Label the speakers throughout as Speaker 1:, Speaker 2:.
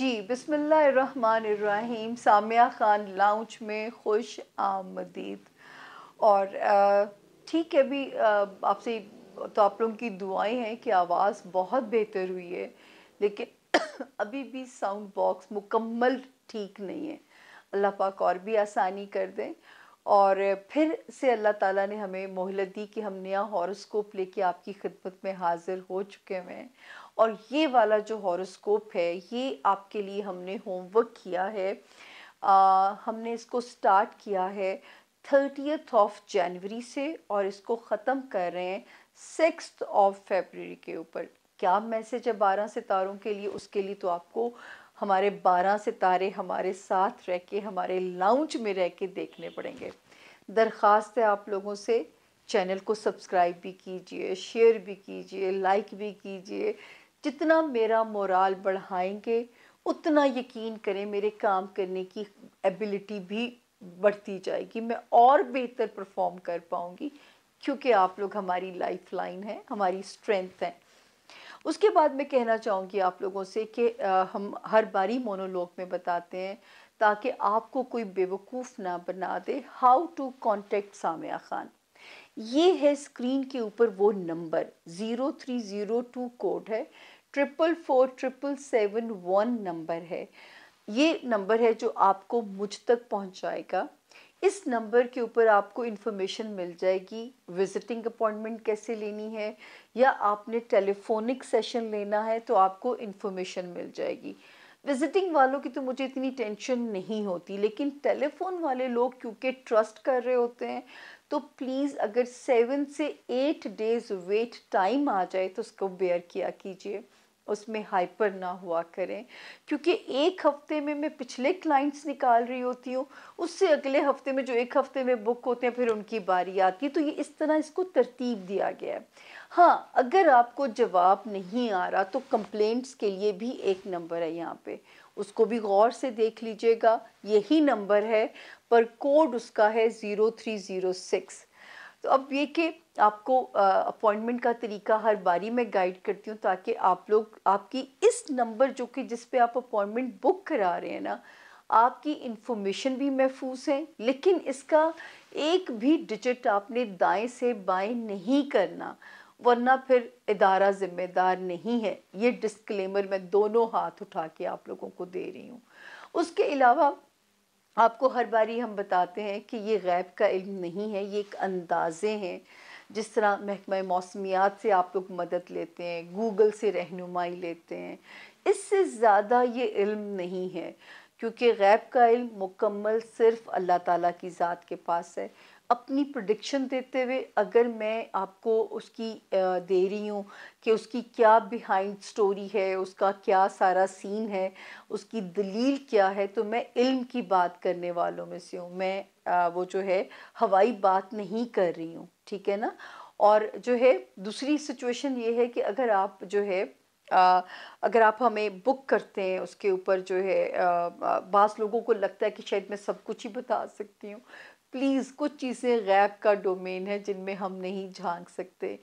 Speaker 1: जी, बिस्मिल्लाहिर्रहमानिर्रहीम। सामिया खान लाउंज में खुश आमदीद। और ठीक है, अभी आपसे तो आप लोगों की दुआएं हैं कि आवाज़ बहुत बेहतर हुई है, लेकिन अभी भी साउंड बॉक्स मुकम्मल ठीक नहीं है। अल्लाह पाक और भी आसानी कर दें। और फिर से अल्लाह ताला ने हमें मोहलत दी कि हम नया हॉरोस्कोप लेके आपकी खिदमत में हाजिर हो चुके हुए हैं। और ये वाला जो हॉरोस्कोप है, ये आपके लिए हमने होमवर्क किया है। हमने इसको स्टार्ट किया है 30th ऑफ जनवरी से और इसको ख़त्म कर रहे हैं 6th ऑफ फरवरी के ऊपर। क्या मैसेज है 12 सितारों के लिए? उसके लिए तो आपको हमारे 12 सितारे हमारे साथ रह के, हमारे लाउंज में रह के देखने पड़ेंगे। दरख्वास्त है आप लोगों से, चैनल को सब्सक्राइब भी कीजिए, शेयर भी कीजिए, लाइक भी कीजिए। जितना मेरा मोराल बढ़ाएंगे, उतना यकीन करें मेरे काम करने की एबिलिटी भी बढ़ती जाएगी, मैं और बेहतर परफॉर्म कर पाऊंगी, क्योंकि आप लोग हमारी लाइफ लाइन है, हमारी स्ट्रेंथ है। उसके बाद मैं कहना चाहूँगी आप लोगों से कि हम हर बारी मोनोलॉग में बताते हैं, ताकि आपको कोई बेवकूफ़ ना बना दे। How to contact Samia Khan, ये है स्क्रीन के ऊपर वो नंबर 0302 कोड है, 444777 नंबर है। ये नंबर है जो आपको मुझ तक पहुंचाएगा। इस नंबर के ऊपर आपको इन्फॉर्मेशन मिल जाएगी, विजिटिंग अपॉइंटमेंट कैसे लेनी है, या आपने टेलीफोनिक सेशन लेना है तो आपको इन्फॉर्मेशन मिल जाएगी। विजिटिंग वालों की तो मुझे इतनी टेंशन नहीं होती, लेकिन टेलीफोन वाले लोग क्योंकि ट्रस्ट कर रहे होते हैं, तो प्लीज़ अगर 7 से 8 डेज वेट टाइम आ जाए तो उसको बेयर किया कीजिए, उसमें हाइपर ना हुआ करें। क्योंकि एक हफ्ते में मैं पिछले क्लाइंट्स निकाल रही होती हूँ, उससे अगले हफ्ते में जो एक हफ्ते में बुक होते हैं फिर उनकी बारी आती है, तो ये इस तरह इसको तरतीब दिया गया है। हाँ, अगर आपको जवाब नहीं आ रहा तो कंप्लेंट्स के लिए भी एक नंबर है यहाँ पे, उसको भी गौर से देख लीजिएगा। यही नंबर है, पर कोड उसका है 0306। तो अब ये कि आपको अपॉइंटमेंट का तरीका हर बारी मैं गाइड करती हूँ, ताकि आप लोग आपकी इस नंबर जो कि जिस पे आप अपॉइंटमेंट बुक करा रहे हैं ना, आपकी इंफॉर्मेशन भी महफूज है, लेकिन इसका एक भी डिजिट आपने दाएं से बाएं नहीं करना, वरना फिर इदारा जिम्मेदार नहीं है। ये डिस्क्लेमर मैं दोनों हाथ उठा के आप लोगों को दे रही हूँ। उसके अलावा आपको हर बारी हम बताते हैं कि ये गैब का इल्म नहीं है, ये एक अंदाज़े हैं। जिस तरह महकमा मौसमियात से आप लोग मदद लेते हैं, गूगल से रहनुमाई लेते हैं, इससे ज़्यादा ये इल्म नहीं है, क्योंकि गैब का इल्म मुकम्मल सिर्फ अल्लाह ताला की ज़ात के पास है। अपनी प्रेडिक्शन देते हुए अगर मैं आपको उसकी दे रही हूँ कि उसकी क्या बिहाइंड स्टोरी है, उसका क्या सारा सीन है, उसकी दलील क्या है, तो मैं इल्म की बात करने वालों में से हूँ। मैं वो जो है हवाई बात नहीं कर रही हूँ, ठीक है ना। और जो है दूसरी सिचुएशन ये है कि अगर आप जो है अगर आप हमें बुक करते हैं, उसके ऊपर जो है बाज़ लोगों को लगता है कि शायद मैं सब कुछ ही बता सकती हूँ। प्लीज़, कुछ चीज़ें गैब का डोमेन है जिनमें हम नहीं झांक सकते।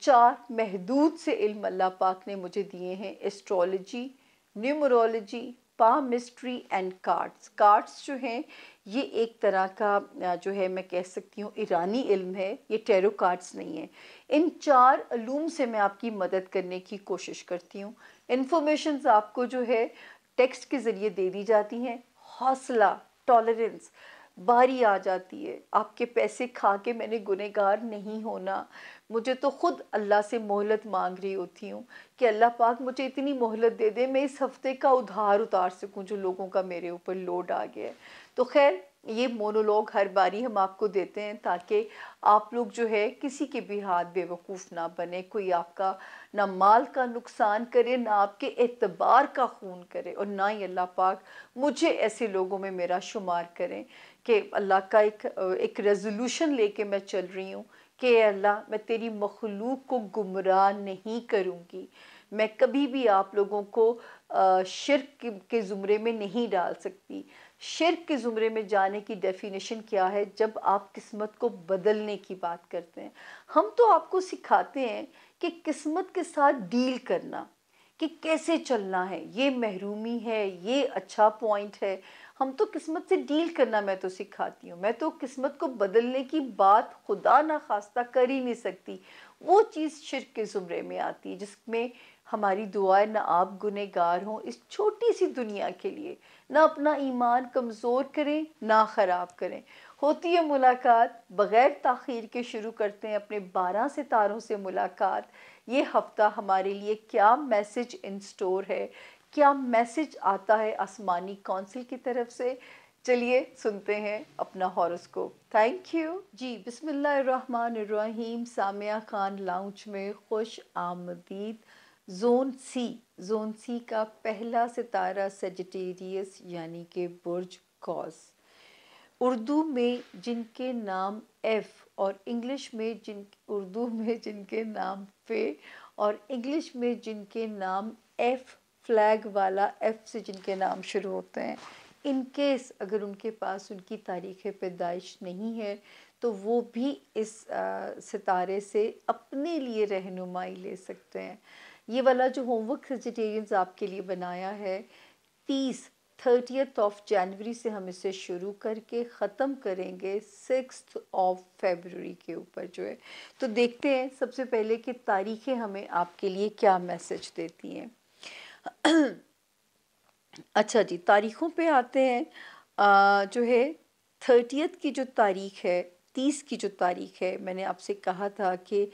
Speaker 1: 4 महदूद से इल्म अल्लाह पाक ने मुझे दिए हैं: astrology, numerology, palmistry and cards. Cards जो हैं ये एक तरह का जो है मैं कह सकती हूँ ईरानी इल्म है, ये टैरो कार्ड्स नहीं है। इन 4 अलूम से मैं आपकी मदद करने की कोशिश करती हूँ। इन्फॉर्मेशंस आपको जो है टेक्स्ट के ज़रिए दे दी जाती हैं। हौसला, टॉलरेंस, बारी आ जाती है। आपके पैसे खा के मैंने गुनहगार नहीं होना। मुझे तो खुद अल्लाह से मोहलत मांग रही होती हूँ कि अल्लाह पाक मुझे इतनी मोहलत दे दे, मैं इस हफ्ते का उधार उतार सकूँ जो लोगों का मेरे ऊपर लोड आ गया है। तो खैर, ये मोनोलॉग हर बारी हम आपको देते हैं ताकि आप लोग जो है किसी के भी हाथ बेवकूफ़ ना बने, कोई आपका ना माल का नुकसान करे, ना आपके एतबार का खून करे, और ना ही अल्लाह पाक मुझे ऐसे लोगों में मेरा शुमार करें। कि अल्लाह का एक रेजोल्यूशन लेके मैं चल रही हूँ कि अल्लाह, मैं तेरी मखलूक को गुमराह नहीं करूँगी। मैं कभी भी आप लोगों को शिर्क के ज़ुमरे में नहीं डाल सकती। शिर्क के ज़ुमरे में जाने की डेफिनेशन क्या है? जब आप किस्मत को बदलने की बात करते हैं। हम तो आपको सिखाते हैं कि किस्मत के साथ डील करना, कि कैसे चलना है, ये महरूमी है, ये अच्छा पॉइंट है। हम तो किस्मत से डील करना मैं तो सिखाती हूँ, मैं तो किस्मत को बदलने की बात खुदा ना खास्ता कर ही नहीं सकती। वो चीज़ शिर्क के ज़ुमरे में आती है जिसमें हमारी दुआएं ना आप गुनहगार हों इस छोटी सी दुनिया के लिए, ना अपना ईमान कमज़ोर करें ना ख़राब करें। होती है मुलाकात, बग़ैर ताख़ीर के शुरू करते हैं अपने 12 सितारों से मुलाकात। ये हफ़्ता हमारे लिए क्या मैसेज इन स्टोर है, क्या मैसेज आता है आसमानी कौंसिल की तरफ से। चलिए सुनते हैं अपना हॉरोस्कोप। थैंक यू जी। बिस्मिल्लाहिर्रहमानिर्रहीम। सामिया खान लाउंज में खुश आमदीद। जोन सी का पहला सितारा सेजिटेरियस यानी कि बुर्ज कौस। उर्दू में जिनके नाम एफ़ और इंग्लिश में उर्दू में जिनके नाम फ़े और इंग्लिश में जिनके नाम एफ़ फ्लैग वाला एफ़ से जिनके नाम शुरू होते हैं, इन केस अगर उनके पास उनकी तारीख़ पैदाइश नहीं है तो वो भी इस सितारे से अपने लिए रहनुमाई ले सकते हैं। ये वाला जो होमवर्क वेजिटेरियंस आपके लिए बनाया है 30th ऑफ जनवरी से हम इसे शुरू करके ख़त्म करेंगे 6th ऑफ फरवरी के ऊपर जो है। तो देखते हैं सबसे पहले कि तारीखें हमें आपके लिए क्या मैसेज देती हैं। अच्छा जी, तारीख़ों पे आते हैं। जो है 30th की जो तारीख़ है, 30 की जो तारीख़ है, मैंने आपसे कहा था कि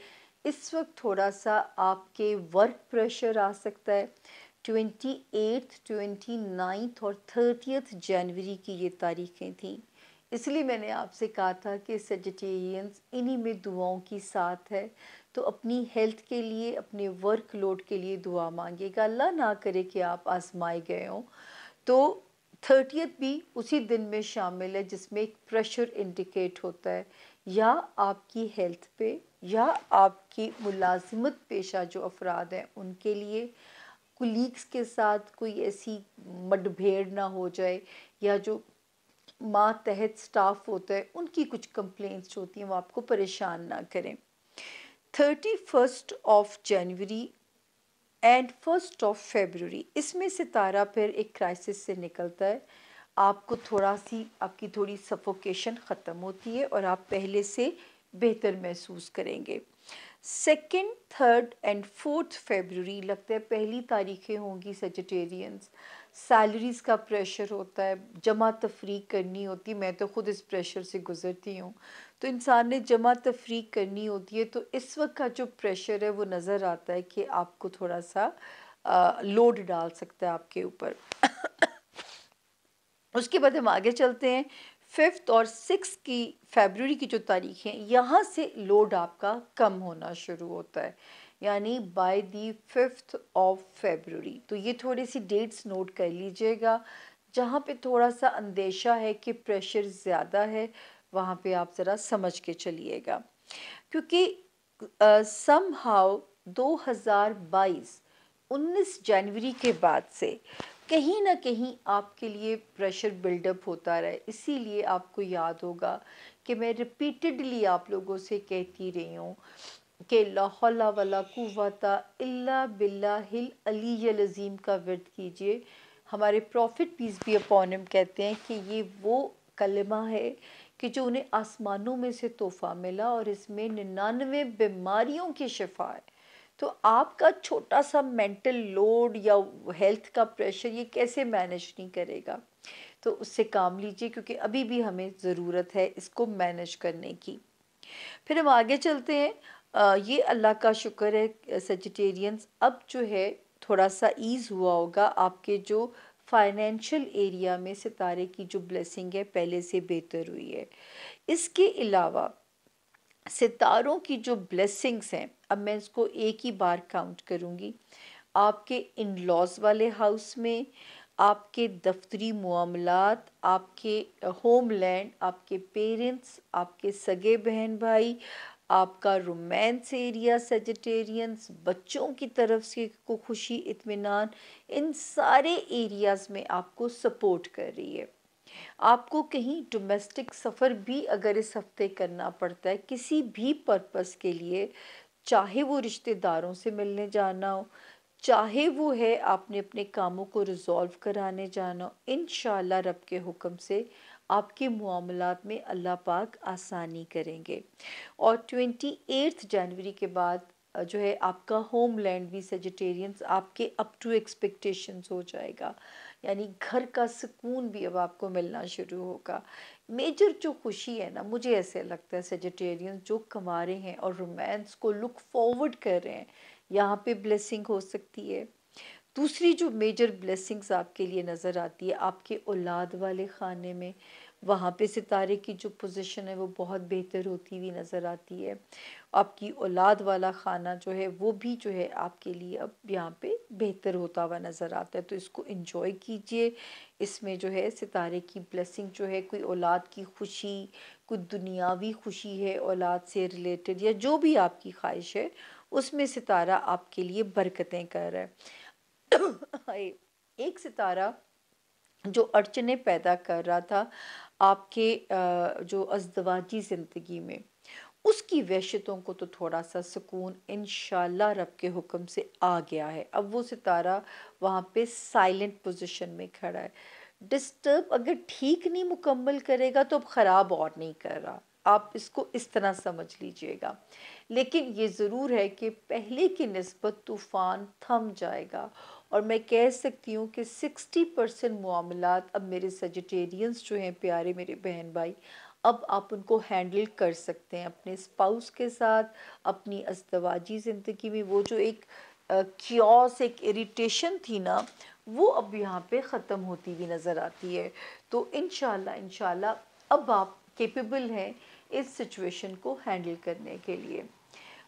Speaker 1: इस वक्त थोड़ा सा आपके वर्क प्रेशर आ सकता है। 28th 29th और 30th जनवरी की ये तारीखें थीं, इसलिए मैंने आपसे कहा था कि सेजिटेरियंस इन्हीं में दुआओं की साथ है। तो अपनी हेल्थ के लिए, अपने वर्क लोड के लिए दुआ मांगिएगा। अल्लाह ना करे कि आप आजमाए गए हों। तो 30th भी उसी दिन में शामिल है जिसमें एक प्रेशर इंडिकेट होता है, या आपकी हेल्थ पे या आपकी मुलाजिमत पेशा जो अफराद हैं उनके लिए। कुलीग्स के साथ कोई ऐसी मडभेड़ ना हो जाए, या जो मातहत स्टाफ होता है उनकी कुछ कंप्लेंट्स होती हैं वो आपको परेशान ना करें। 31st of January and 1st of February, इसमें सितारा फिर एक क्राइसिस से निकलता है। आपकी थोड़ी सफोकेशन ख़त्म होती है और आप पहले से बेहतर महसूस करेंगे। 2nd 3rd एंड 4th फरवरी लगता है पहली तारीखें होंगी सेजिटेरियंस। सैलरीज़ का प्रेशर होता है, जमा तफरीक करनी होती है। मैं तो ख़ुद इस प्रेशर से गुज़रती हूँ। तो इंसान ने जमा तफरीक करनी होती है, तो इस वक्त का जो प्रेशर है वो नज़र आता है कि आपको थोड़ा सा लोड डाल सकता है आपके ऊपर। उसके बाद हम आगे चलते हैं। 5th और 6th की फरवरी की जो तारीख है, यहाँ से लोड आपका कम होना शुरू होता है, यानी by the 5th of February. तो ये थोड़ी सी डेट्स नोट कर लीजिएगा। जहाँ पे थोड़ा सा अंदेशा है कि प्रेशर ज़्यादा है, वहाँ पे आप ज़रा समझ के चलिएगा, क्योंकि समहाउ 2022 19 जनवरी के बाद से कहीं ना कहीं आपके लिए प्रेशर बिल्डअप होता रहा है। इसीलिए आपको याद होगा कि मैं रिपीटेडली आप लोगों से कहती रही हूँ कि ला हौला वला कुव्वता इल्ला बिल्लाहिल अलीय्यिल अज़ीम का वर्द कीजिए। हमारे prophet peace be upon him कहते हैं कि ये वो कलमा है कि जो उन्हें आसमानों में से तोहफ़ा मिला और इसमें 99 बीमारियों की शिफा है। तो आपका छोटा सा मेंटल लोड या हेल्थ का प्रेशर ये कैसे मैनेज नहीं करेगा, तो उससे काम लीजिए, क्योंकि अभी भी हमें ज़रूरत है इसको मैनेज करने की। फिर हम आगे चलते हैं। ये अल्लाह का शुक्र है सेजिटेरियंस, अब जो है थोड़ा सा ईज़ हुआ होगा आपके जो फाइनेंशियल एरिया में सितारे की जो ब्लेसिंग है पहले से बेहतर हुई है। इसके अलावा सितारों की जो ब्लेसिंग्स हैं, अब मैं इसको एक ही बार काउंट करूँगी। आपके इन लॉज वाले हाउस में, आपके दफ्तरी मामलात, आपके होमलैंड, आपके पेरेंट्स, आपके सगे बहन भाई, आपका रोमांस एरिया सेजिटेरियंस, बच्चों की तरफ से को खुशी इत्मीनान, इन सारे एरियाज़ में आपको सपोर्ट कर रही है। आपको कहीं डोमेस्टिक सफ़र भी अगर इस हफ्ते करना पड़ता है किसी भी पर्पस के लिए, चाहे वो रिश्तेदारों से मिलने जाना हो, चाहे वो है आपने अपने कामों को रिज़ॉल्व कराने जाना, इंशाअल्लाह रब के हुक्म से आपके मामलात में अल्लाह पाक आसानी करेंगे। और 28 जनवरी के बाद जो है आपका होमलैंड भी सेजिटेरियंस आपके अप टू एक्सपेक्टेशंस हो जाएगा, यानी घर का सुकून भी अब आपको मिलना शुरू होगा। मेजर जो खुशी है ना, मुझे ऐसे लगता है सेजिटेरियंस जो कमा रहे हैं और रोमांस को लुक फॉरवर्ड कर रहे हैं, यहाँ पे ब्लेसिंग हो सकती है। दूसरी जो मेजर ब्लेसिंग्स आपके लिए नज़र आती है आपके औलाद वाले खाने में, वहाँ पे सितारे की जो पोजीशन है वो बहुत बेहतर होती हुई नज़र आती है। आपकी औलाद वाला खाना जो है वो भी जो है आपके लिए अब यहाँ पे बेहतर होता हुआ नज़र आता है, तो इसको एंजॉय कीजिए। इसमें जो है सितारे की ब्लेसिंग जो है, कोई औलाद की खुशी, कोई दुनियावी खुशी है औलाद से रिलेटेड या जो भी आपकी ख्वाहिश है, उसमें सितारा आपके लिए बरकतें कर रहा है। एक सितारा जो अड़चने पैदा कर रहा था आपके जो अज़दवाजी ज़िंदगी में, उसकी वहशतों को तो थोड़ा सा सुकून इंशाल्लाह रब के हुक्म से आ गया है। अब वो सितारा वहाँ पे साइलेंट पोजीशन में खड़ा है। डिस्टर्ब अगर ठीक नहीं मुकम्मल करेगा तो अब ख़राब और नहीं कर रहा, आप इसको इस तरह समझ लीजिएगा। लेकिन ये ज़रूर है कि पहले की निस्बत तूफ़ान थम जाएगा, और मैं कह सकती हूँ कि 60% मामलात अब मेरे सजिटेरियंस जो हैं प्यारे मेरे बहन भाई, अब आप उनको हैंडल कर सकते हैं अपने स्पाउस के साथ। अपनी अज़दवाजी ज़िंदगी में वो जो एक क्योस, एक इरिटेशन थी ना, वो अब यहाँ पे ख़त्म होती हुई नज़र आती है। तो इंशाल्लाह इंशाल्लाह अब आप कैपेबल हैं इस सिचुएशन को हैंडल करने के लिए।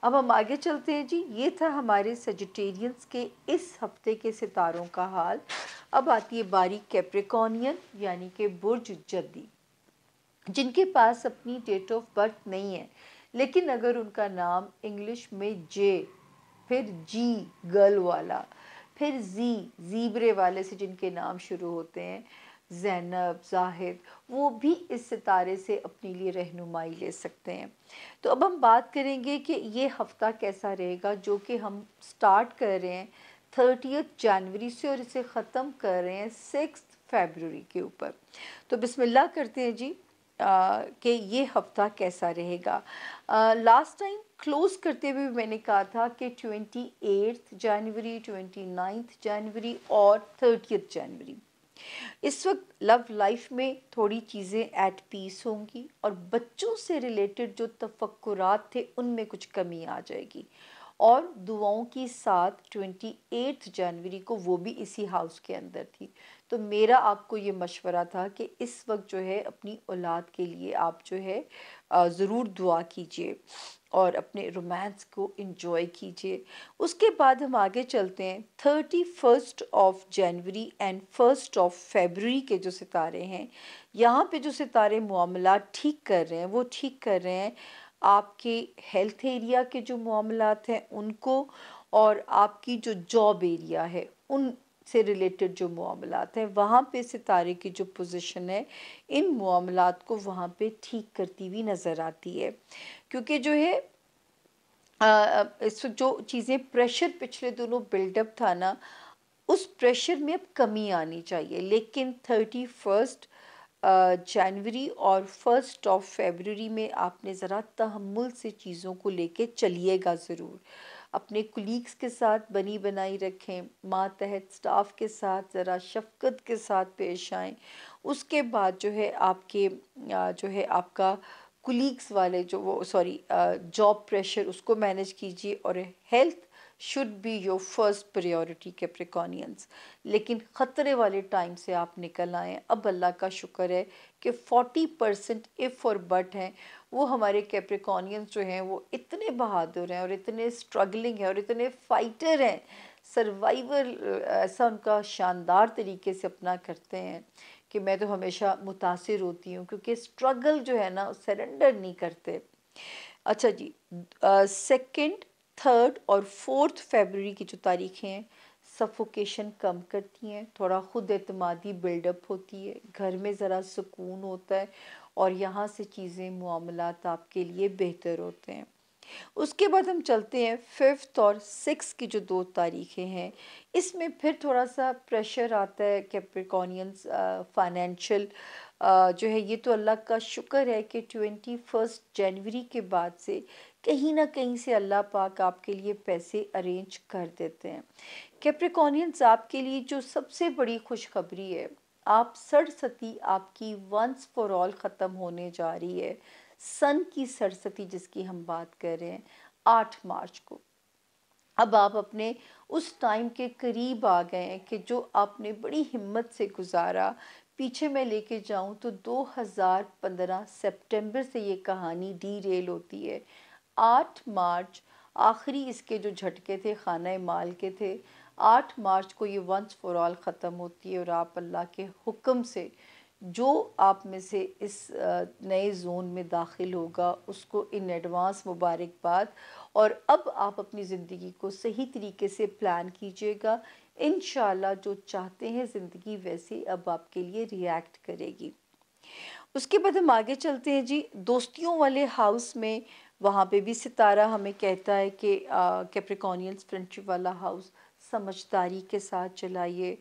Speaker 1: अब हम आगे चलते हैं जी। ये था हमारे सजिटेरियंस के इस हफ्ते के सितारों का हाल। अब आती है बारी कैप्रिकॉनियन यानी कि बुर्ज जद्दी, जिनके पास अपनी डेट ऑफ बर्थ नहीं है, लेकिन अगर उनका नाम इंग्लिश में जे, फिर जी गर्ल वाला, फिर जी जीब्रे वाले से जिनके नाम शुरू होते हैं, ज़ैनब, जाहिद, वो भी इस सितारे से अपने लिए रहनुमाई ले सकते हैं। तो अब हम बात करेंगे कि ये हफ्ता कैसा रहेगा, जो कि हम स्टार्ट कर रहे हैं 30 जनवरी से और इसे ख़त्म कर रहे हैं 6 फरवरी के ऊपर। तो बिस्मिल्लाह करते हैं जी कि ये हफ्ता कैसा रहेगा। लास्ट टाइम क्लोज़ करते हुए मैंने कहा था कि 28 जनवरी, 29 जनवरी और 30 जनवरी, इस वक्त लव लाइफ में थोड़ी चीज़ें एट पीस होंगी और बच्चों से रिलेटेड जो तफक्कुरात थे उनमें कुछ कमी आ जाएगी। और दुआओं की साथ 28 जनवरी को वो भी इसी हाउस के अंदर थी। तो मेरा आपको ये मशवरा था कि इस वक्त जो है अपनी औलाद के लिए आप जो है ज़रूर दुआ कीजिए और अपने रोमांस को एंजॉय कीजिए। उसके बाद हम आगे चलते हैं 31 ऑफ जनवरी एंड 1 फरवरी के जो सितारे हैं, यहाँ पे जो सितारे मामला ठीक कर रहे हैं वो ठीक कर रहे हैं आपके हेल्थ एरिया के जो मामलात हैं उनको, और आपकी जो जॉब एरिया है उन से रिलेटेड जो मामलात हैं वहाँ पे सितारे की जो पोजीशन है इन मामलात को वहाँ पे ठीक करती हुई नज़र आती है। क्योंकि जो है इस जो चीज़ें प्रेशर पिछले दोनों बिल्डअप था ना, उस प्रेशर में अब कमी आनी चाहिए। लेकिन 31 जनवरी और 1 फरवरी में आपने ज़रा तहम्मुल से चीज़ों को लेके चलिएगा ज़रूर। अपने कुलीग्स के साथ बनी बनाई रखें, मातहत स्टाफ के साथ ज़रा शफ़क़त के साथ पेश आएँ। उसके बाद जो है आपके जो है आपका कुलीग्स वाले जो वो सॉरी जॉब प्रेशर उसको मैनेज कीजिए, और health should be your first priority Capricornians. लेकिन ख़तरे वाले टाइम से आप निकल आएँ। अब अल्लाह का शुक्र है कि 40% इफ़ और बट हैं, वो हमारे कैप्रिकॉनियंस जो हैं वो इतने बहादुर हैं और इतने स्ट्रगलिंग हैं और इतने फाइटर हैं, सर्वाइवर ऐसा उनका शानदार तरीके से अपना करते हैं कि मैं तो हमेशा मुतासिर होती हूँ, क्योंकि स्ट्रगल जो है ना सरेंडर नहीं करते। अच्छा जी, 2, 3 और 4 फरवरी की जो तारीखें हैं सफोकेशन कम करती हैं, थोड़ा खुद एतमादी बिल्डअप होती है, घर में ज़रा सुकून होता है और यहाँ से चीज़ें मामलात आपके लिए बेहतर होते हैं। उसके बाद हम चलते हैं 5th और 6 की जो 2 तारीखें हैं, इसमें फिर थोड़ा-सा प्रेशर आता है कैप्रिकॉर्नियंस फाइनेंशियल जो है ये तो अल्लाह का शुक्र है कि 21st जनवरी के बाद से कहीं न कहीं से अल्लाह पाक आपके लिए पैसे अरेंज कर देते हैं। कैप्रिकॉर्नियंस आपके लिए जो सबसे बड़ी खुशखबरी है, आप सरसती आपकी वंस फॉर ऑल ख़त्म होने जा रही है। सन की सरस्वती जिसकी हम बात कर रहे हैं 8 मार्च को। अब आप अपने उस टाइम के करीब आ गए हैं कि जो आपने बड़ी हिम्मत से गुजारा। पीछे मैं लेके जाऊं तो 2015 सितंबर से ये कहानी डीरेल होती है। 8 मार्च आखिरी इसके जो झटके थे खाना माल के थे। 8 मार्च को ये वंस फॉर ऑल ख़त्म होती है और आप अल्लाह के हुक्म से जो आप में से इस नए ज़ोन में दाखिल होगा उसको इन एडवांस मुबारकबाद। और अब आप अपनी ज़िंदगी को सही तरीके से प्लान कीजिएगा। इंशाल्लाह जो चाहते हैं ज़िंदगी वैसे अब आपके लिए रिएक्ट करेगी। उसके बाद हम आगे चलते हैं जी दोस्तियों वाले हाउस में। वहाँ पे भी सितारा हमें कहता है कि कैप्रिकॉर्नियंस फ्रेंडशिप वाला हाउस समझदारी के साथ चलाइए।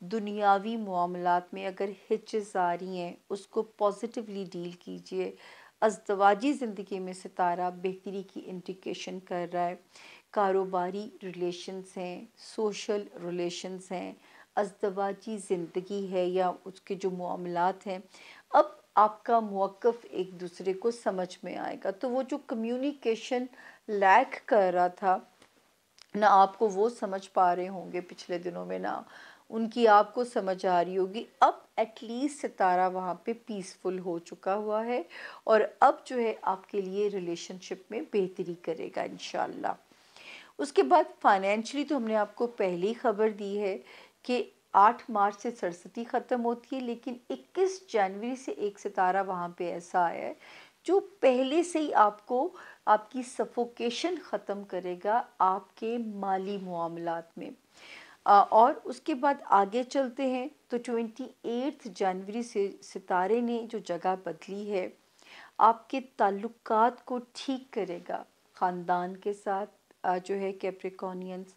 Speaker 1: दुनियावी मामलात में अगर हिचेस आ रही हैं उसको पॉजिटिवली डील कीजिए। अज़दवाजी ज़िंदगी में सितारा बेहतरी की इंडिकेशन कर रहा है। कारोबारी रिलेशंस हैं, सोशल रिलेशंस हैं, अज़दवाजी ज़िंदगी है या उसके जो मामलात हैं, अब आपका मौक़िफ़ एक दूसरे को समझ में आएगा। तो वो जो कम्युनिकेशन लैक कर रहा था, ना आपको वो समझ पा रहे होंगे पिछले दिनों में, ना उनकी आपको समझ आ रही होगी। अब एटलीस्ट सितारा वहाँ पे पीसफुल हो चुका हुआ है और अब जो है आपके लिए रिलेशनशिप में बेहतरी करेगा इंशाल्लाह। उसके बाद फाइनेंशियली तो हमने आपको पहले ही खबर दी है कि 8 मार्च से सरस्वती ख़त्म होती है, लेकिन 21 जनवरी से एक सितारा वहाँ पे ऐसा आया है जो पहले से ही आपको आपकी सफोकेशन ख़त्म करेगा आपके माली मामलात में। और उसके बाद आगे चलते हैं तो 28 जनवरी से सितारे ने जो जगह बदली है आपके ताल्लुकात को ठीक करेगा ख़ानदान के साथ जो है कैप्रिकॉर्नियंस।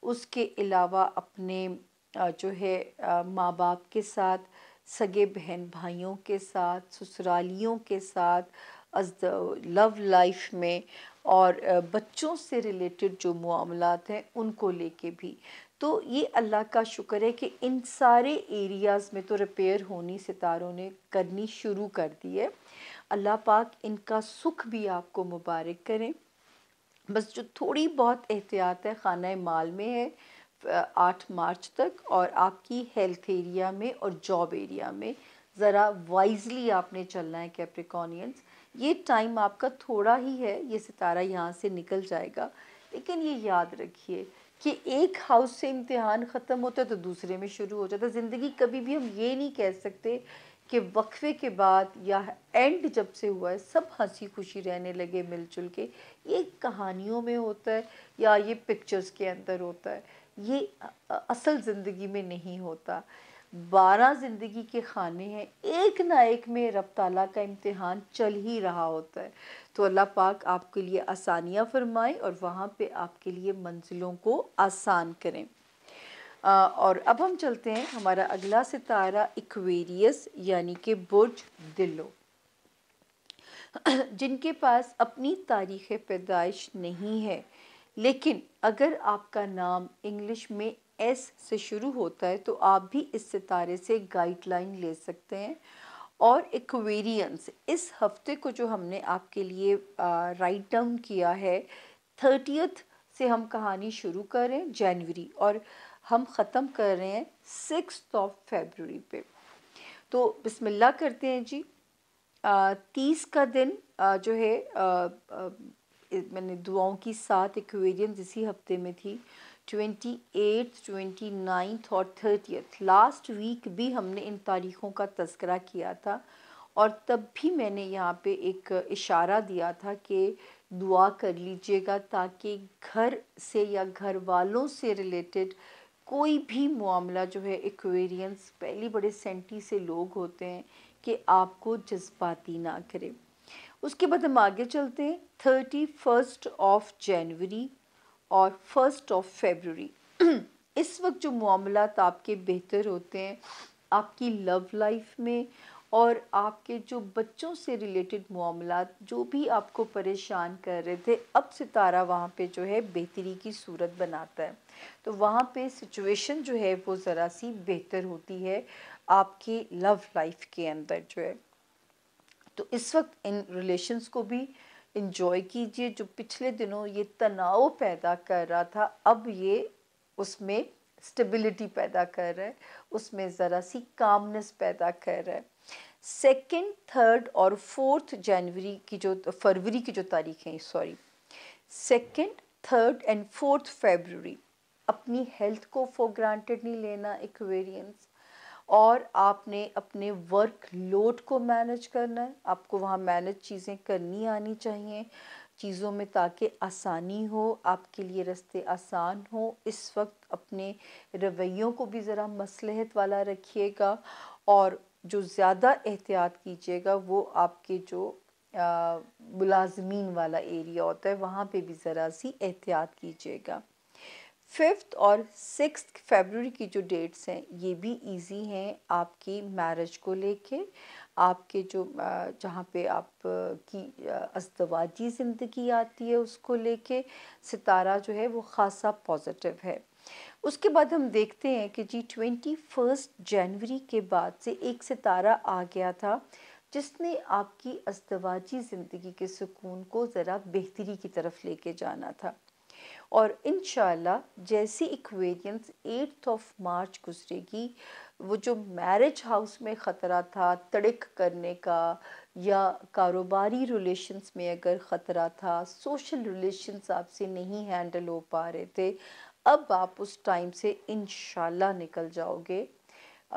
Speaker 1: उसके अलावा अपने जो है माँ बाप के साथ, सगे बहन भाइयों के साथ, ससुरालियों के साथ, लव लाइफ में और बच्चों से रिलेटेड जो मामलात हैं उनको लेके भी। तो ये अल्लाह का शुक्र है कि इन सारे एरियाज़ में तो रिपेयर होनी सितारों ने करनी शुरू कर दी है। अल्लाह पाक इनका सुख भी आपको मुबारक करें। बस जो थोड़ी बहुत एहतियात है खाना माल में है 8 मार्च तक, और आपकी हेल्थ एरिया में और जॉब एरिया में ज़रा वाइजली आपने चलना है कैप्रिकॉर्नियंस। ये टाइम आपका थोड़ा ही है, ये सितारा यहाँ से निकल जाएगा, लेकिन ये याद रखिए कि एक हाउस से इम्तिहान ख़त्म होता है तो दूसरे में शुरू हो जाता है। ज़िंदगी कभी भी हम ये नहीं कह सकते कि वक्फे के बाद या एंड जब से हुआ है सब हंसी खुशी रहने लगे मिलजुल के। ये कहानियों में होता है या ये पिक्चर्स के अंदर होता है, ये असल ज़िंदगी में नहीं होता। 12 ज़िंदगी के खाने हैं, एक ना एक में रब ताला का इम्तिहान चल ही रहा होता है। तो अल्लाह पाक आपके लिए आसानियाँ फरमाए और वहाँ पे आपके लिए मंजिलों को आसान करें। और अब हम चलते हैं हमारा अगला सितारा इक्वेरियस यानी कि बुर्ज दिलो। जिनके पास अपनी तारीख़ पैदाइश नहीं है, लेकिन अगर आपका नाम इंग्लिश में एस से शुरू होता है तो आप भी इस सितारे से गाइडलाइन ले सकते हैं। और इक्वेरियंस इस हफ्ते को जो हमने आपके लिए राइट डाउन किया है 30th से हम कहानी शुरू करें जनवरी और हम ख़त्म कर रहे हैं 6 फरवरी पे। तो बिस्मिल्लाह करते हैं जी। 30 का दिन जो है मैंने दुआओं की 7 इक्वेरियंस इसी हफ्ते में थी। 28, 29 और 30th लास्ट वीक भी हमने इन तारीख़ों का तज़किरा किया था और तब भी मैंने यहाँ पे एक इशारा दिया था कि दुआ कर लीजिएगा ताकि घर से या घर वालों से रिलेटेड कोई भी मामला जो है एक्वेरियंस पहली बड़े सेंटी से लोग होते हैं कि आपको जज्बाती ना करे। उसके बाद हम आगे चलते हैं 31 जनवरी और 1 फरवरी। इस वक्त जो मामलात आपके बेहतर होते हैं आपकी लव लाइफ में, और आपके जो बच्चों से रिलेटेड मामलात जो भी आपको परेशान कर रहे थे, अब सितारा वहाँ पे जो है बेहतरी की सूरत बनाता है। तो वहाँ पे सिचुएशन जो है वो ज़रा सी बेहतर होती है आपकी लव लाइफ के अंदर जो है। तो इस वक्त इन रिलेशंस को भी इंजॉय कीजिए। जो पिछले दिनों ये तनाव पैदा कर रहा था, अब ये उसमें स्टेबिलिटी पैदा कर रहा है, उसमें ज़रा सी कामनेस पैदा कर रहा है। 2, 3 और 4 जनवरी की जो फरवरी की जो तारीख है, सॉरी, 2, 3 एंड 4 फरवरी, अपनी हेल्थ को फॉर ग्रांटेड नहीं लेना एक्वेरियंस, और आपने अपने वर्क लोड को मैनेज करना है। आपको वहाँ मैनेज चीज़ें करनी आनी चाहिए चीज़ों में, ताकि आसानी हो, आपके लिए रास्ते आसान हो। इस वक्त अपने रवैयों को भी ज़रा मसलहत वाला रखिएगा, और जो ज़्यादा एहतियात कीजिएगा वो आपके जो मुलाजमीन वाला एरिया होता है वहाँ पे भी ज़रा सी एहतियात कीजिएगा। 5 और 6 फरवरी की जो डेट्स हैं ये भी इजी हैं आपकी मैरिज को लेके, आपके जो जहाँ पे आप की अज़दवाजी ज़िंदगी आती है उसको लेके सितारा जो है वो ख़ासा पॉजिटिव है। उसके बाद हम देखते हैं कि जी 21 जनवरी के बाद से एक सितारा आ गया था जिसने आपकी अज़दवाजी ज़िंदगी के सुकून को ज़रा बेहतरी की तरफ लेके जाना था। और इंशाल्लाह जैसी इक्वेरियंस 8 मार्च गुजरेगी, वो जो मैरिज हाउस में ख़तरा था तड़क करने का, या कारोबारी रिलेशंस में अगर ख़तरा था, सोशल रिलेशंस आपसे नहीं हैंडल हो पा रहे थे, अब आप उस टाइम से इंशाल्लाह निकल जाओगे।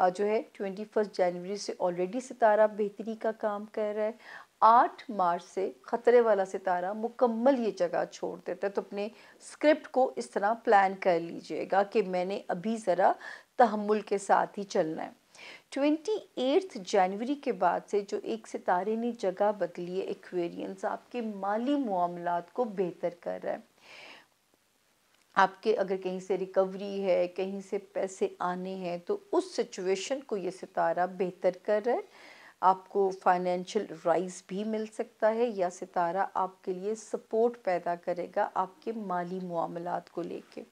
Speaker 1: जो है 21 जनवरी से ऑलरेडी सितारा बेहतरी का काम कर रहा है। 8 मार्च से ख़तरे वाला सितारा मुकम्मल ये जगह छोड़ देता है। तो अपने स्क्रिप्ट को इस तरह प्लान कर लीजिएगा कि मैंने अभी ज़रा तहम्मुल के साथ ही चलना है। 28 जनवरी के बाद से जो एक सितारे ने जगह बदली है, एक्वेरियंस आपके माली मामलात को बेहतर कर रहा है। आपके अगर कहीं से रिकवरी है, कहीं से पैसे आने हैं, तो उस सिचुएशन को ये सितारा बेहतर कर रहा है। आपको फाइनेंशियल राइज भी मिल सकता है, या सितारा आपके लिए सपोर्ट पैदा करेगा आपके माली मामलात को लेके।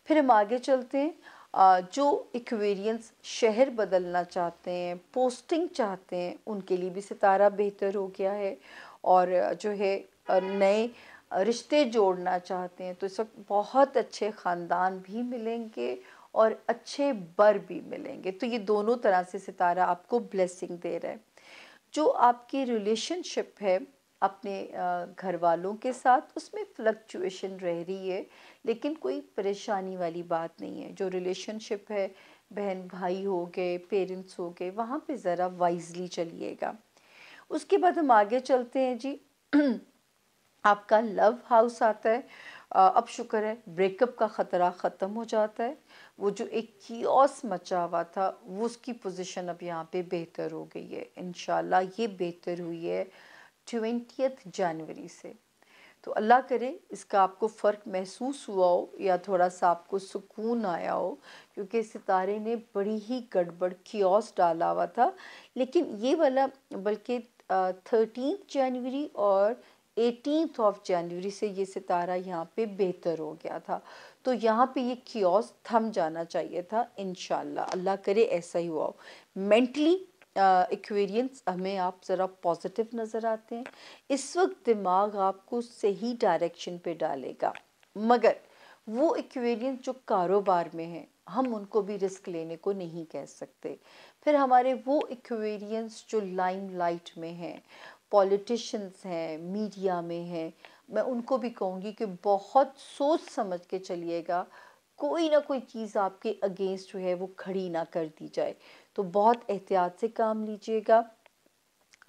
Speaker 1: फिर हम आगे चलते हैं। जो इक्वेरियंस शहर बदलना चाहते हैं, पोस्टिंग चाहते हैं, उनके लिए भी सितारा बेहतर हो गया है। और जो है नए रिश्ते जोड़ना चाहते हैं तो इस वक्त बहुत अच्छे ख़ानदान भी मिलेंगे और अच्छे बर भी मिलेंगे। तो ये दोनों तरह से सितारा आपको ब्लेसिंग दे रहा है। जो आपकी रिलेशनशिप है अपने घर वालों के साथ, उसमें फ्लक्चुएशन रह रही है, लेकिन कोई परेशानी वाली बात नहीं है। जो रिलेशनशिप है, बहन भाई हो गए, पेरेंट्स हो गए, वहाँ पे ज़रा वाइजली चलिएगा। उसके बाद हम आगे चलते हैं जी। आपका लव हाउस आता है। अब शुक्र है ब्रेकअप का ख़तरा ख़त्म हो जाता है। वो जो एक कियोस मचा हुआ था वो उसकी पोजीशन अब यहाँ पे बेहतर हो गई है। इंशाल्लाह ये बेहतर हुई है 20 जनवरी से। तो अल्लाह करे इसका आपको फ़र्क महसूस हुआ हो या थोड़ा सा आपको सुकून आया हो, क्योंकि सितारे ने बड़ी ही गड़बड़ कियोस डाला हुआ था। लेकिन ये वाला बल्कि 13 जनवरी और 18 जनवरी से ये सितारा यहाँ पे बेहतर हो गया था। तो यहाँ पे ये कियोस थम जाना चाहिए था। इंशाल्लाह अल्लाह करे ऐसा ही हुआ हो। मेंटली एक्वेरियंस हमें आप ज़रा पॉजिटिव नज़र आते हैं। इस वक्त दिमाग आपको सही डायरेक्शन पे डालेगा, मगर वो एक्वेरियंस जो कारोबार में है हम उनको भी रिस्क लेने को नहीं कह सकते। फिर हमारे वो एक्वेरियंस जो लाइमलाइट में हैं, पॉलिटिशियंस हैं, मीडिया में हैं, मैं उनको भी कहूँगी कि बहुत सोच समझ के चलिएगा। कोई ना कोई चीज़ आपके अगेंस्ट जो है वो खड़ी ना कर दी जाए। तो बहुत एहतियात से काम लीजिएगा,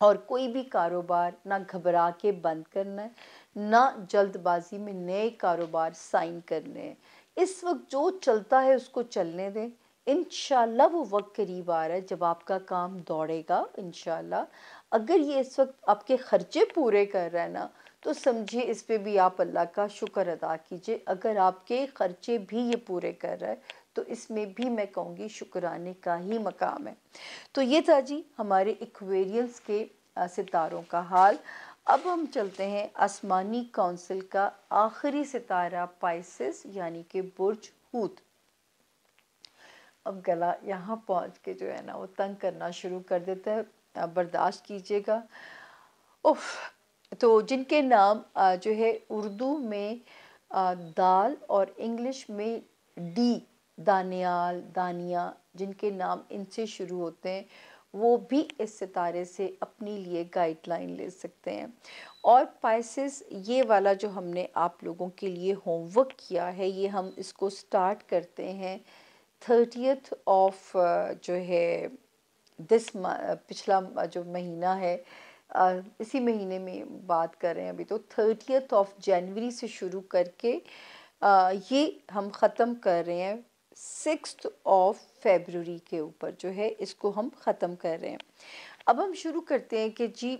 Speaker 1: और कोई भी कारोबार ना घबरा के बंद करना है, ना जल्दबाजी में नए कारोबार साइन करने हैं। इस वक्त जो चलता है उसको चलने दें। इंशाल्लाह वो वक्त करीब आ रहा है जब आपका काम दौड़ेगा इंशाल्लाह। अगर ये इस वक्त आपके खर्चे पूरे कर रहा है ना, तो समझिए इस पे भी आप अल्लाह का शुक्र अदा कीजिए। अगर आपके खर्चे भी ये पूरे कर रहा है तो इसमें भी मैं कहूँगी शुक्राने का ही मकाम है। तो ये था जी हमारे एक्वेरियंस के सितारों का हाल। अब हम चलते हैं आसमानी काउंसिल का आखिरी सितारा पाइसेस यानी कि बुर्ज हूत। अब गला यहाँ पहुँच के जो है ना वो तंग करना शुरू कर देता है, बर्दाश्त कीजिएगा। उफ। तो जिनके नाम जो है उर्दू में दाल और इंग्लिश में डी, दानियाल, दानिया, जिनके नाम इनसे शुरू होते हैं वो भी इस सितारे से अपने लिए गाइडलाइन ले सकते हैं। और पाइसेस ये वाला जो हमने आप लोगों के लिए होमवर्क किया है, ये हम इसको स्टार्ट करते हैं 30th ऑफ जो है पिछला जो महीना है, इसी महीने में बात कर रहे हैं अभी, तो 30th ऑफ जनवरी से शुरू करके ये हम ख़त्म कर रहे हैं 6th ऑफ फरवरी के ऊपर जो है इसको हम ख़त्म कर रहे हैं। अब हम शुरू करते हैं कि जी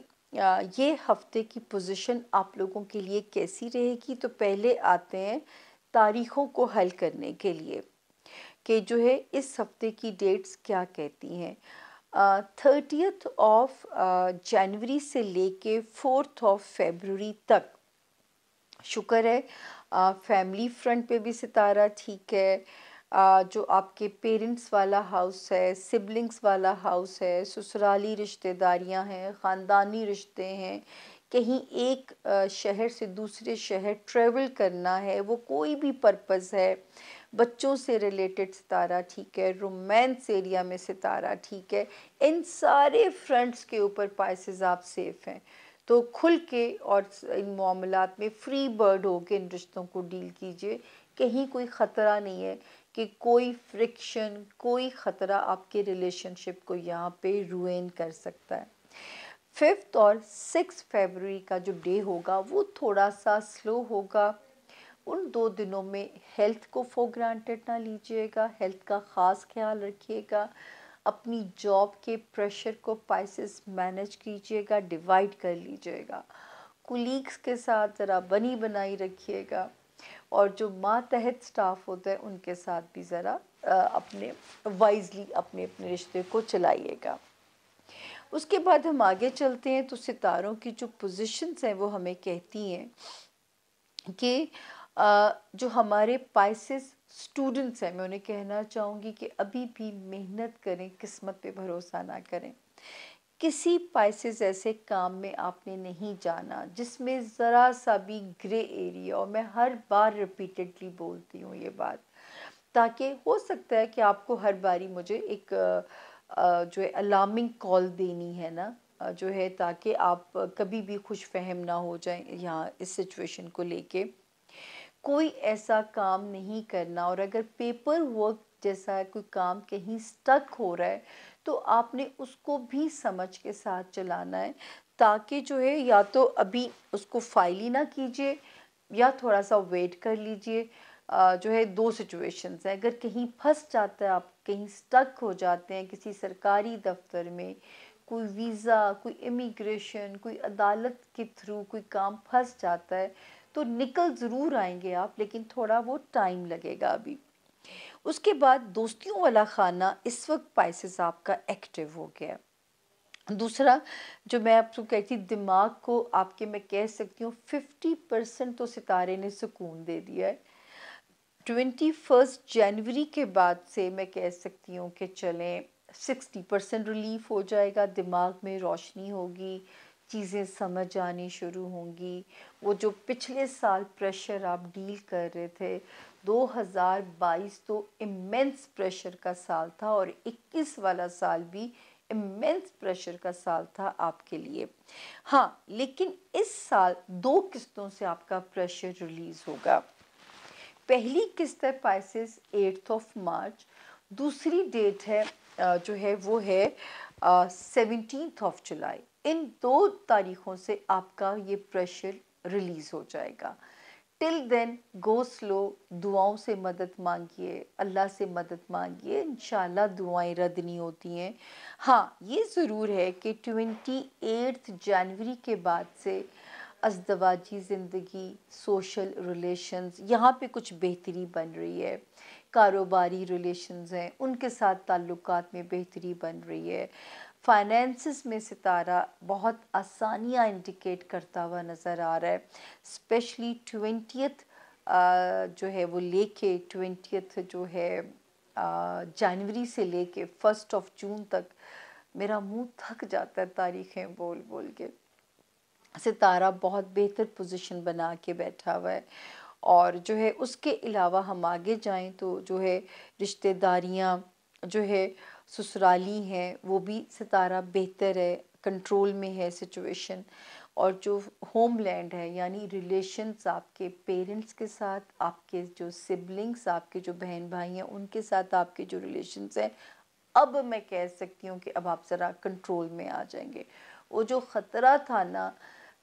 Speaker 1: ये हफ्ते की पोजीशन आप लोगों के लिए कैसी रहेगी। तो पहले आते हैं तारीख़ों को हल करने के लिए कि जो है इस हफ्ते की डेट्स क्या कहती हैं। 30th ऑफ जनवरी से लेके 4th ऑफ फरवरी तक शुक्र है फैमिली फ्रंट पे भी सितारा ठीक है। जो आपके पेरेंट्स वाला हाउस है, सिबलिंग्स वाला हाउस है, ससुराली रिश्तेदारियां हैं, ख़ानदानी रिश्ते हैं, कहीं एक शहर से दूसरे शहर ट्रैवल करना है, वो कोई भी पर्पज़ है, बच्चों से रिलेटेड सितारा ठीक है, रोमांस एरिया में सितारा ठीक है। इन सारे फ्रंट्स के ऊपर पाइसेस आप सेफ हैं। तो खुल के और इन मामलात में फ्री बर्ड हो के इन रिश्तों को डील कीजिए। कहीं कोई ख़तरा नहीं है कि कोई फ्रिक्शन, कोई ख़तरा आपके रिलेशनशिप को यहाँ पे रुइन कर सकता है। 5th और 6 फरवरी का जो डे होगा वो थोड़ा सा स्लो होगा। उन 2 दिनों में हेल्थ को फॉर ग्रांटेड ना लीजिएगा, हेल्थ का ख़ास ख्याल रखिएगा। अपनी जॉब के प्रेशर को पाइसेस मैनेज कीजिएगा, डिवाइड कर लीजिएगा। कुलीग्स के साथ ज़रा बनी बनाई रखिएगा और जो मातहत स्टाफ होता है उनके साथ भी ज़रा अपने वाइजली अपने अपने रिश्ते को चलाइएगा। उसके बाद हम आगे चलते हैं तो सितारों की जो पोजीशंस हैं वो हमें कहती हैं कि जो हमारे पाइसेस स्टूडेंट्स हैं, मैं उन्हें कहना चाहूँगी कि अभी भी मेहनत करें, किस्मत पे भरोसा ना करें। किसी पाइसेस ऐसे काम में आपने नहीं जाना जिसमें ज़रा सा भी ग्रे एरिया, और मैं हर बार रिपीटेडली बोलती हूँ ये बात, ताकि हो सकता है कि आपको हर बारी मुझे एक जो है अलार्मिंग कॉल देनी है ना, जो है ताकि आप कभी भी खुश फहम ना हो जाएं यहाँ इस सिचुएशन को लेके। कोई ऐसा काम नहीं करना, और अगर पेपर वर्क जैसा कोई काम कहीं स्टक हो रहा है तो आपने उसको भी समझ के साथ चलाना है, ताकि जो है या तो अभी उसको फाइल ही ना कीजिए या थोड़ा सा वेट कर लीजिए। जो है 2 सिचुएशंस हैं, अगर कहीं फंस जाता है, आप कहीं स्टक हो जाते हैं किसी सरकारी दफ्तर में, कोई वीज़ा, कोई इमिग्रेशन, कोई अदालत के थ्रू कोई काम फंस जाता है, तो निकल ज़रूर आएंगे आप, लेकिन थोड़ा वो टाइम लगेगा अभी। उसके बाद दोस्तियों वाला खाना इस वक्त पाइसेस आपका एक्टिव हो गया। दूसरा जो मैं आपको कहती, दिमाग को आपके मैं कह सकती हूँ 50% तो सितारे ने सुकून दे दिया है। 21 जनवरी के बाद से मैं कह सकती हूँ कि चलें 60% रिलीफ हो जाएगा, दिमाग में रोशनी होगी, चीज़ें समझ आनी शुरू होंगी। वो जो पिछले साल प्रेशर आप डील कर रहे थे, 2022 तो इमेंस प्रेशर का साल था और 21 वाला साल भी इमेंस प्रेशर का साल था आपके लिए। हाँ, लेकिन इस साल 2 किस्तों से आपका प्रेशर रिलीज़ होगा। पहली किस्त है पाइसेस 8th ऑफ मार्च, दूसरी डेट है जो है वो है 17th ऑफ जुलाई। इन 2 तारीखों से आपका ये प्रेशर रिलीज़ हो जाएगा। टिल देन गो स्लो, दुआओं से मदद मांगिए, अल्लाह से मदद मांगिए, इंशाल्लाह दुआएं रद्द नहीं होती हैं। हाँ, ये ज़रूर है कि 28 जनवरी के बाद से अज़दवाजी ज़िंदगी, सोशल रिलेशंस यहाँ पे कुछ बेहतरी बन रही है। कारोबारी रिलेशंस हैं, उनके साथ ताल्लुकात में बेहतरी बन रही है। फाइनेंसिस में सितारा बहुत आसानियाँ इंडिकेट करता हुआ नज़र आ रहा है। स्पेशली 20th जो है वो लेके 20th जो है जनवरी से लेके 1 जून तक मेरा मुंह थक जाता है तारीखें बोल बोल के। सितारा बहुत बेहतर पोजीशन बना के बैठा हुआ है। और जो है उसके अलावा हम आगे जाएं तो जो है रिश्तेदारियां जो है ससुराली हैं, वो भी सितारा बेहतर है, कंट्रोल में है सिचुएशन। और जो होमलैंड है यानी रिलेशंस आपके पेरेंट्स के साथ, आपके जो सिबलिंग्स, आपके जो बहन भाई हैं उनके साथ आपके जो रिलेशंस हैं, अब मैं कह सकती हूँ कि अब आप ज़रा कंट्रोल में आ जाएंगे। वो जो ख़तरा था ना,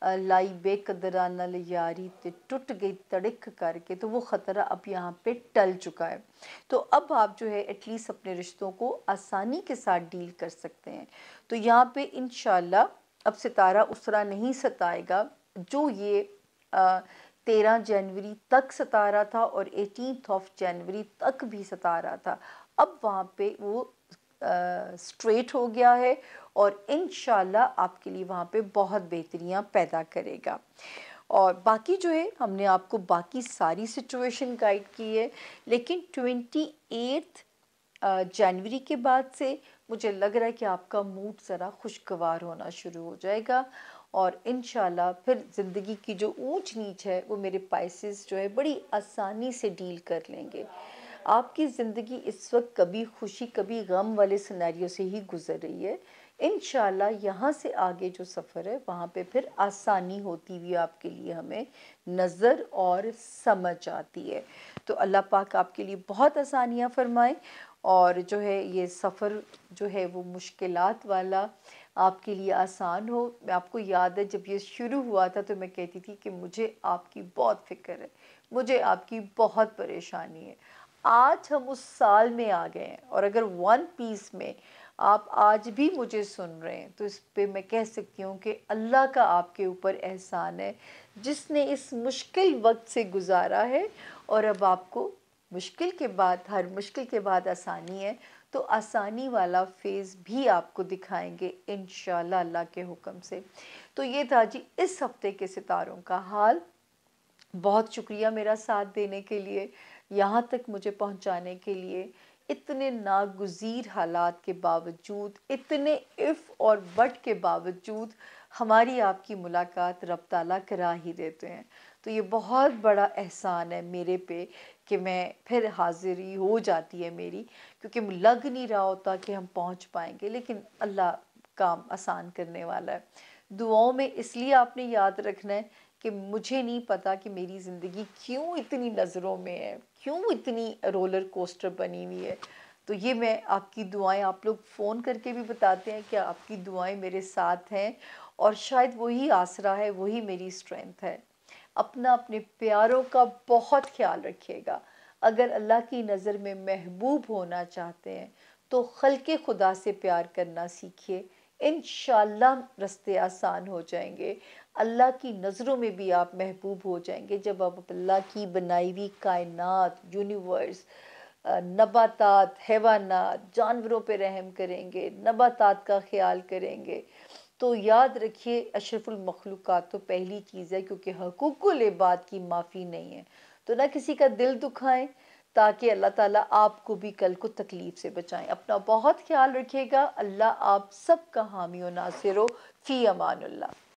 Speaker 1: लाई बेकदरा नल यारी ते टूट गई तड़िक करके, तो वो ख़तरा अब यहाँ पे टल चुका है। तो अब आप जो है एटलीस्ट अपने रिश्तों को आसानी के साथ डील कर सकते हैं। तो यहाँ पे इंशाल्लाह अब सितारा उस तरह नहीं सताएगा जो ये 13 जनवरी तक सता रहा था और 18 जनवरी तक भी सता रहा था। अब वहाँ पे वो स्ट्रेट हो गया है और इंशाल्लाह आपके लिए वहाँ पे बहुत बेहतरियाँ पैदा करेगा। और बाकी जो है हमने आपको बाकी सारी सिचुएशन गाइड की है, लेकिन 28 जनवरी के बाद से मुझे लग रहा है कि आपका मूड ज़रा खुशगवार होना शुरू हो जाएगा और इंशाल्लाह फिर ज़िंदगी की जो ऊंच नीच है वो मेरे पाइसेस जो है बड़ी आसानी से डील कर लेंगे। आपकी ज़िंदगी इस वक्त कभी खुशी कभी गम वाले सिनेरियो से ही गुजर रही है। इंशाल्लाह यहाँ से आगे जो सफ़र है वहाँ पे फिर आसानी होती हुई आपके लिए हमें नज़र और समझ आती है। तो अल्लाह पाक आपके लिए बहुत आसानियाँ फरमाए और जो है ये सफ़र जो है वो मुश्किलात वाला आपके लिए आसान हो। मैं आपको याद है जब ये शुरू हुआ था तो मैं कहती थी कि मुझे आपकी बहुत फ़िक्र है, मुझे आपकी बहुत परेशानी है। आज हम उस साल में आ गए हैं और अगर वन पीस में आप आज भी मुझे सुन रहे हैं तो इस पे मैं कह सकती हूँ कि अल्लाह का आपके ऊपर एहसान है जिसने इस मुश्किल वक्त से गुजारा है। और अब आपको मुश्किल के बाद, हर मुश्किल के बाद आसानी है, तो आसानी वाला फेज़ भी आपको दिखाएंगे इंशाल्लाह अल्लाह के हुक्म से। तो ये था जी इस हफ्ते के सितारों का हाल। बहुत शुक्रिया मेरा साथ देने के लिए, यहाँ तक मुझे पहुँचाने के लिए। इतने नागुज़ीर हालात के बावजूद, इतने इफ़ और बट के बावजूद हमारी आपकी मुलाकात रब ताला करा ही देते हैं। तो ये बहुत बड़ा एहसान है मेरे पे कि मैं फिर हाज़िरी हो जाती है मेरी, क्योंकि लग नहीं रहा होता कि हम पहुँच पाएंगे, लेकिन अल्लाह काम आसान करने वाला है। दुआओं में इसलिए आपने याद रखना है कि मुझे नहीं पता कि मेरी ज़िंदगी क्यों इतनी नज़रों में है, क्यों इतनी रोलर कोस्टर बनी हुई है। तो ये मैं आपकी दुआएं, आप लोग फ़ोन करके भी बताते हैं कि आपकी दुआएं मेरे साथ हैं और शायद वही आसरा है, वही मेरी स्ट्रेंथ है। अपना, अपने प्यारों का बहुत ख्याल रखिएगा। अगर अल्लाह की नज़र में महबूब होना चाहते हैं तो खल्क़े खुदा से प्यार करना सीखिए, इंशाल्लाह रास्ते आसान हो जाएंगे। अल्लाह की नज़रों में भी आप महबूब हो जाएंगे जब आप अल्लाह की बनाई हुई कायनात, यूनिवर्स, नबातात, हैवानात, जानवरों पे रहम करेंगे, नबातात का ख्याल करेंगे। तो याद रखिए अशरफुल मखलूक़ात तो पहली चीज़ है, क्योंकि हकूक़ुल इबाद की माफ़ी नहीं है। तो ना किसी का दिल दुखाएं ताकि अल्लाह ताला आपको भी कल को तकलीफ़ से बचाएं। अपना बहुत ख्याल रखिएगा। अल्लाह आप सबका हामी और नासिर हो। फ़ी अमानुल्लाह।